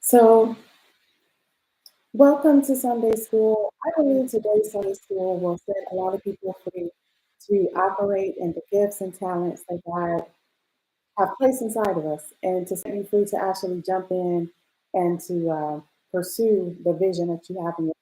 So, welcome to Sunday School. I believe today's Sunday School will set a lot of people free to operate in the gifts and talents that God have placed inside of us, and to set you free to actually jump in and to pursue the vision that you have in your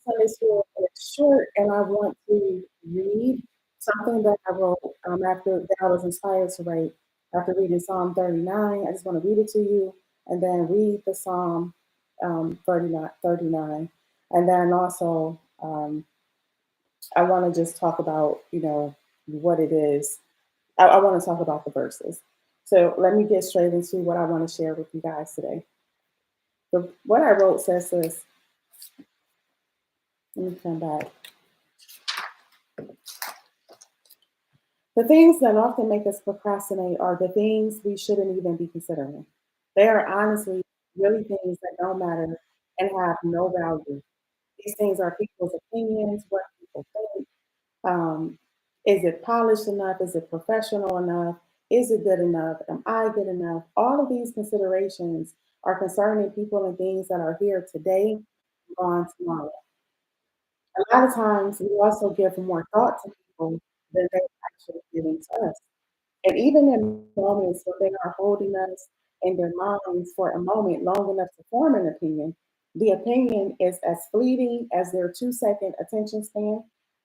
Sunday School. Is short, and I want to read something that I wrote after that I was inspired to write after reading Psalm 39. I just want to read it to you, and then read the Psalm 39. And then also I want to just talk about, what it is. I want to talk about the verses. So let me get straight into what I want to share with you guys today. What I wrote says this. Let me come back. The things that often make us procrastinate are the things we shouldn't even be considering. They are honestly really things that don't matter and have no value. These things are people's opinions, what people think. Um, is it polished enough? Is it professional enough? Is it good enough? Am I good enough? All of these considerations are concerning people and things that are here today, gone tomorrow. A lot of times we also give more thought to people than they actually giving to us. And even in moments where they are holding us in their minds for a moment long enough to form an opinion, the opinion is as fleeting as their 2-second attention span.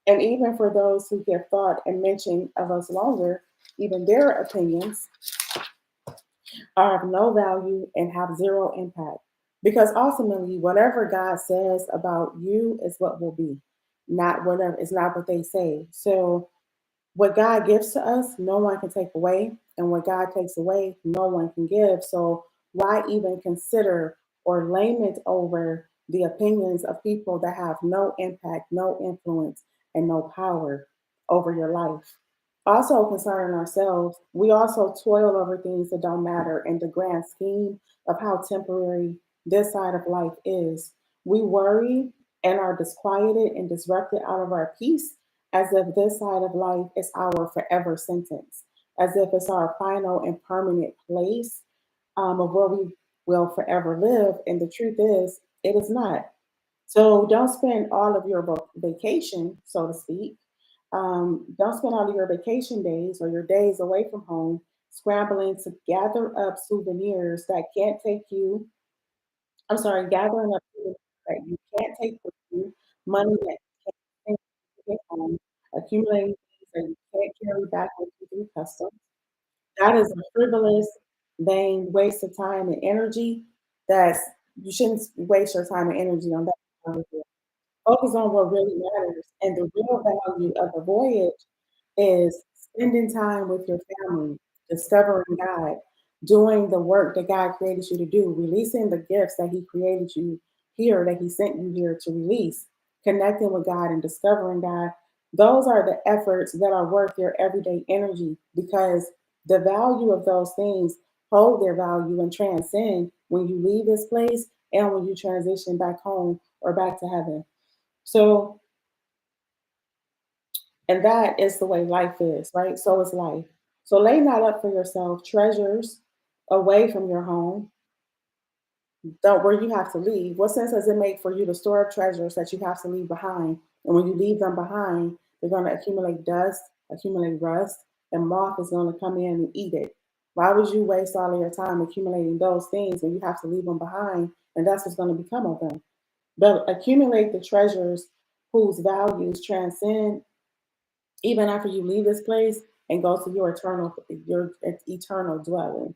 And even for those who give thought and mention of us longer, even their opinions are of no value and have zero impact. Because ultimately, whatever God says about you is what will be, not whatever, it's not what they say. So what God gives to us, no one can take away. And what God takes away, no one can give. So why even consider or lament over the opinions of people that have no impact, no influence, and no power over your life? Also, concerning ourselves, we also toil over things that don't matter in the grand scheme of how temporary this side of life is. We worry and are disquieted and disrupted out of our peace as if this side of life is our forever sentence, as if it's our final and permanent place of where we will forever live. And the truth is, it is not. So don't spend all of your vacation, so to speak. Don't spend all of your vacation days or your days away from home scrambling to gather up souvenirs that can't take you. I'm sorry, gathering up souvenirs that you can't take with you, money that you can't take home, accumulating things that you can't carry back with you through customs. That is a frivolous, vain waste of time and energy. That's you shouldn't waste your time and energy on that. Focus on what really matters. And the real value of the voyage is spending time with your family, discovering God, doing the work that God created you to do, releasing the gifts that He created you here, that He sent you here to release, connecting with God and discovering God. Those are the efforts that are worth your everyday energy because the value of those things hold their value and transcend when you leave this place and when you transition back home or back to heaven. So, and that is the way life is, right? So is life. So lay not up for yourself treasures away from your home, that where you have to leave. What sense does it make for you to store up treasures that you have to leave behind? And when you leave them behind, they're going to accumulate dust, accumulate rust, and moth is going to come in and eat it. Why would you waste all of your time accumulating those things when you have to leave them behind? And that's what's going to become of them. But accumulate the treasures whose values transcend even after you leave this place and go to your eternal dwelling.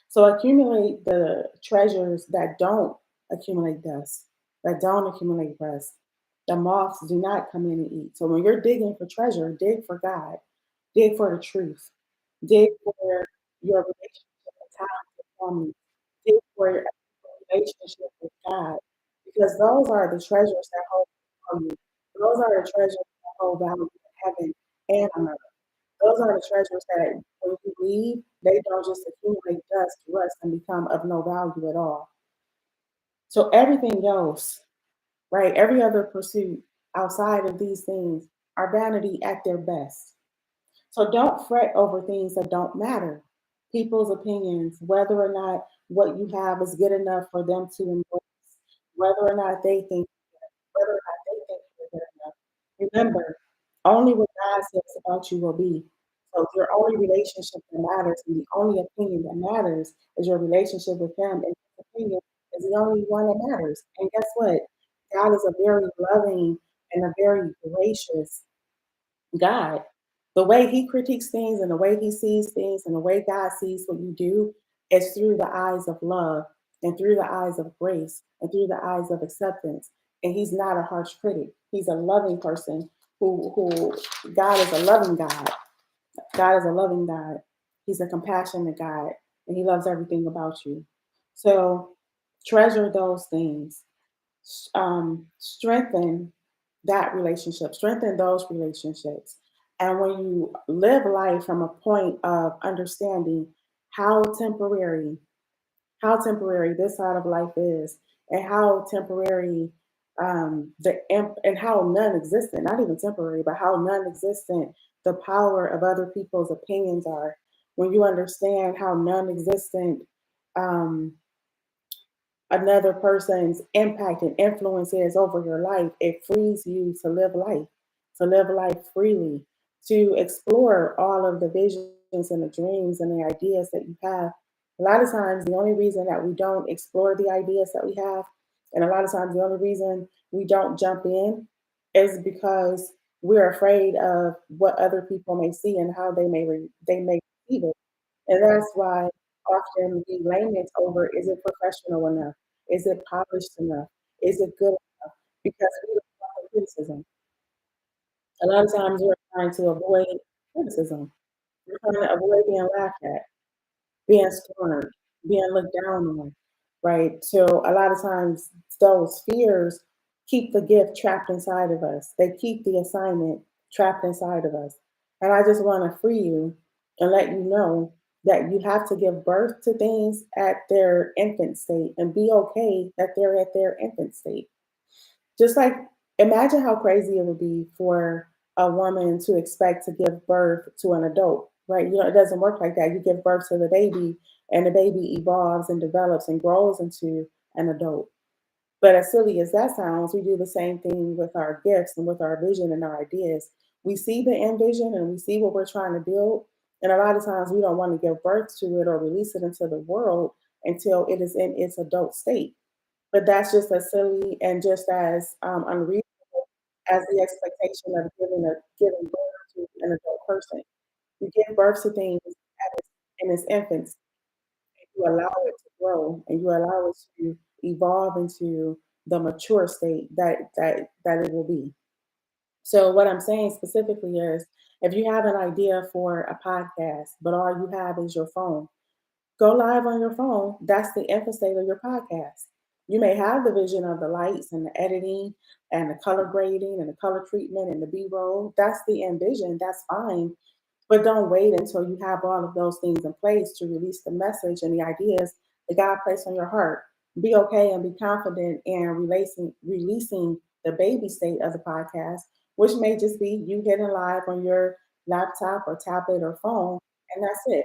So accumulate the treasures that don't accumulate dust, that don't accumulate rust. The moths do not come in and eat. So when you're digging for treasure, dig for God, dig for the truth, dig for your relationship with time with family, dig for your relationship with God, because those are the treasures that hold value. Those are the treasures that hold value in heaven and on earth. Those are the treasures that when you leave, they don't just accumulate dust, rust, and become of no value at all. So everything else, right? Every other pursuit outside of these things are vanity at their best. So don't fret over things that don't matter. People's opinions, whether or not what you have is good enough for them to embrace, whether or not they think whether or not they think you're good enough. Remember, only what God says about you will be. So your only relationship that matters and the only opinion that matters is your relationship with Him, and His opinion is the only one that matters. And guess what? God is a very loving and a very gracious God. The way He critiques things and the way He sees things and the way God sees what you do is through the eyes of love and through the eyes of grace and through the eyes of acceptance. And He's not a harsh critic. He's a loving person who God is a loving God. God is a loving God. He's a compassionate God, and He loves everything about you. So treasure those things. Strengthen that relationship, strengthen those relationships. And when you live life from a point of understanding how temporary, how temporary this side of life is, and how temporary and how non-existent, not even temporary, but how non-existent the power of other people's opinions are. When you understand how non-existent um, another person's impact and influence is over your life, it frees you to live life freely, to explore all of the visions and the dreams and the ideas that you have. A lot of times, the only reason that we don't explore the ideas that we have, and a lot of times, the only reason we don't jump in is because we're afraid of what other people may see and how they may receive it. And that's why often we lament over, is it professional enough? Is it polished enough? Is it good enough? Because we don't want the criticism. A lot of times we're trying to avoid criticism. We're trying to avoid being laughed at, being scorned, being looked down on, right? So a lot of times those fears keep the gift trapped inside of us. They keep the assignment trapped inside of us. And I just want to free you and let you know that you have to give birth to things at their infant state and be okay that they're at their infant state. Just like, imagine how crazy it would be for a woman to expect to give birth to an adult, right? You know, it doesn't work like that. You give birth to the baby, and the baby evolves and develops and grows into an adult. But as silly as that sounds, we do the same thing with our gifts and with our vision and our ideas. We see the end vision and we see what we're trying to build. And a lot of times we don't want to give birth to it or release it into the world until it is in its adult state. But that's just as silly and just as unreasonable as the expectation of giving birth to an adult person. You give birth to things in its infancy. You allow it to grow and you allow it to evolve into the mature state that it will be. So what I'm saying specifically is, if you have an idea for a podcast, but all you have is your phone, go live on your phone. That's the end state of your podcast. You may have the vision of the lights and the editing and the color grading and the color treatment and the B-roll. That's the end vision. That's fine. But don't wait until you have all of those things in place to release the message and the ideas that God placed on your heart. Be okay and be confident in releasing the baby state of the podcast, which may just be you getting live on your laptop or tablet or phone, and that's it.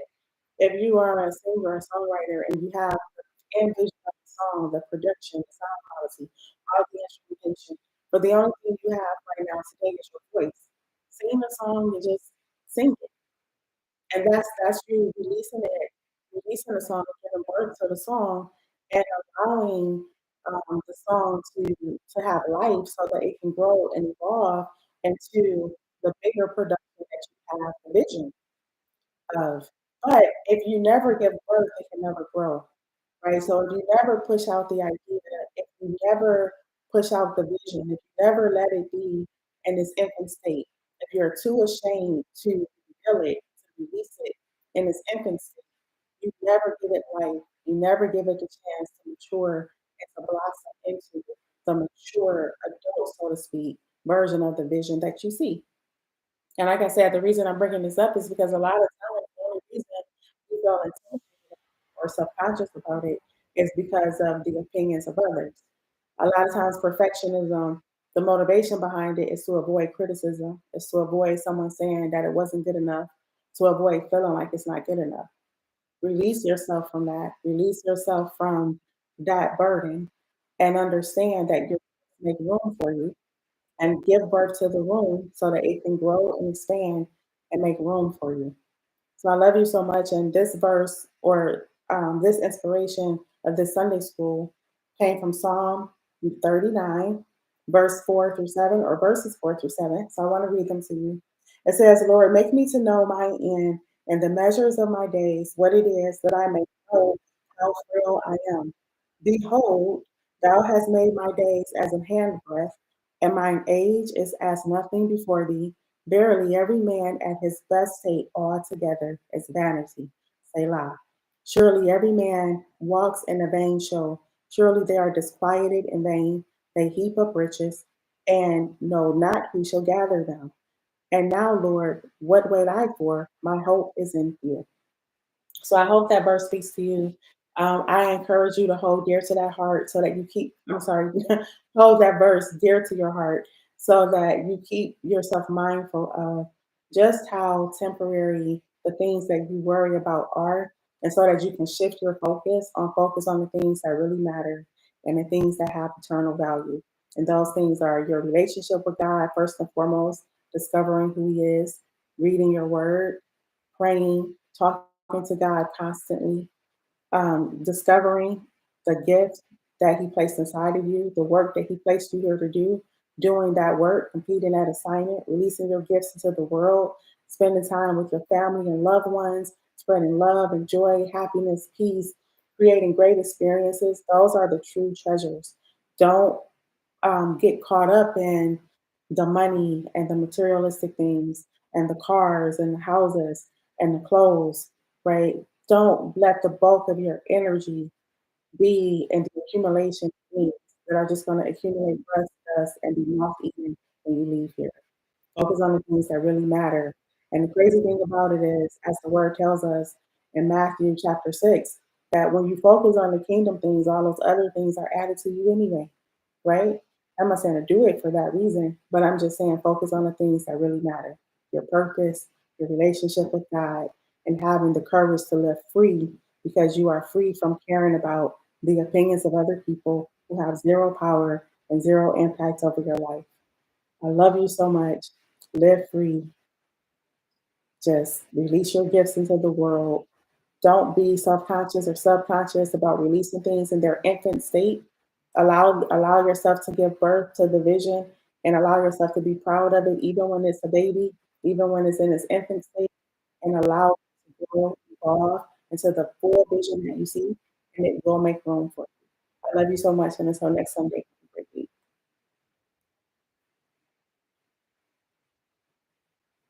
If you are a singer or songwriter and you have the end vision of the song, the production, the sound quality, all the instrumentation, but the only thing you have right now today is your voice. Sing the song and just sing it. And that's you releasing the song, giving birth to the song, and allowing the song to have life so that it can grow and evolve into the bigger production that you have the vision of. But if you never give birth, it can never grow, right? So if you never push out the idea, if you never push out the vision, if you never let it be in its infant state, if you're too ashamed to reveal it, to release it in its infant state, you never give it life. You never give it the chance to mature and to blossom into the mature adult, so to speak, version of the vision that you see. And like I said, the reason I'm bringing this up is because a lot of times the only reason we feel intimidated or subconscious about it is because of the opinions of others. A lot of times, perfectionism, the motivation behind it is to avoid criticism, is to avoid someone saying that it wasn't good enough, to avoid feeling like it's not good enough. Release yourself from that. Release yourself from that burden and understand that you're make room for you and give birth to the room so that it can grow and expand and make room for you. So I love you so much. And this verse or this inspiration of this Sunday school came from Psalm 39, verse 4 through 7, or verses 4 through 7. So I want to read them to you. It says, Lord, make me to know my end and the measures of my days, what it is that I may know how frail I am. Behold, thou hast made my days as a handbreadth, and mine age is as nothing before thee. Verily, every man at his best state altogether is vanity. Selah. Surely every man walks in a vain show. Surely they are disquieted in vain. They heap up riches and know not who shall gather them. And now, Lord, what wait I for? My hope is in you. So I hope that verse speaks to you. I encourage you to hold dear to that heart so that you keep, I'm sorry, hold that verse dear to your heart so that you keep yourself mindful of just how temporary the things that you worry about are, and so that you can shift your focus on the things that really matter and the things that have eternal value. And those things are your relationship with God, first and foremost, discovering who He is, reading your word, praying, talking to God constantly, discovering the gift that He placed inside of you, the work that He placed you here to do, doing that work, completing that assignment, releasing your gifts into the world, spending time with your family and loved ones, spreading love and joy, happiness, peace, creating great experiences. Those are the true treasures. Don't get caught up in the money and the materialistic things and the cars and the houses and the clothes, right? Don't let the bulk of your energy be in the accumulation of things that are just going to accumulate dust and be moth eaten when you leave here. Focus on the things that really matter. And the crazy thing about it is, as the word tells us in Matthew chapter 6, that when you focus on the kingdom things, all those other things are added to you anyway, right? I'm not saying to do it for that reason, but I'm just saying focus on the things that really matter, your purpose, your relationship with God, and having the courage to live free because you are free from caring about the opinions of other people who have zero power and zero impact over your life. I love you so much. Live free. Just release your gifts into the world. Don't be self-conscious or subconscious about releasing things in their infant state. Allow yourself to give birth to the vision and allow yourself to be proud of it, even when it's a baby, even when it's in its infant state, and allow it to grow, evolve into the full vision that you see, and it will make room for you. I love you so much, and until next Sunday.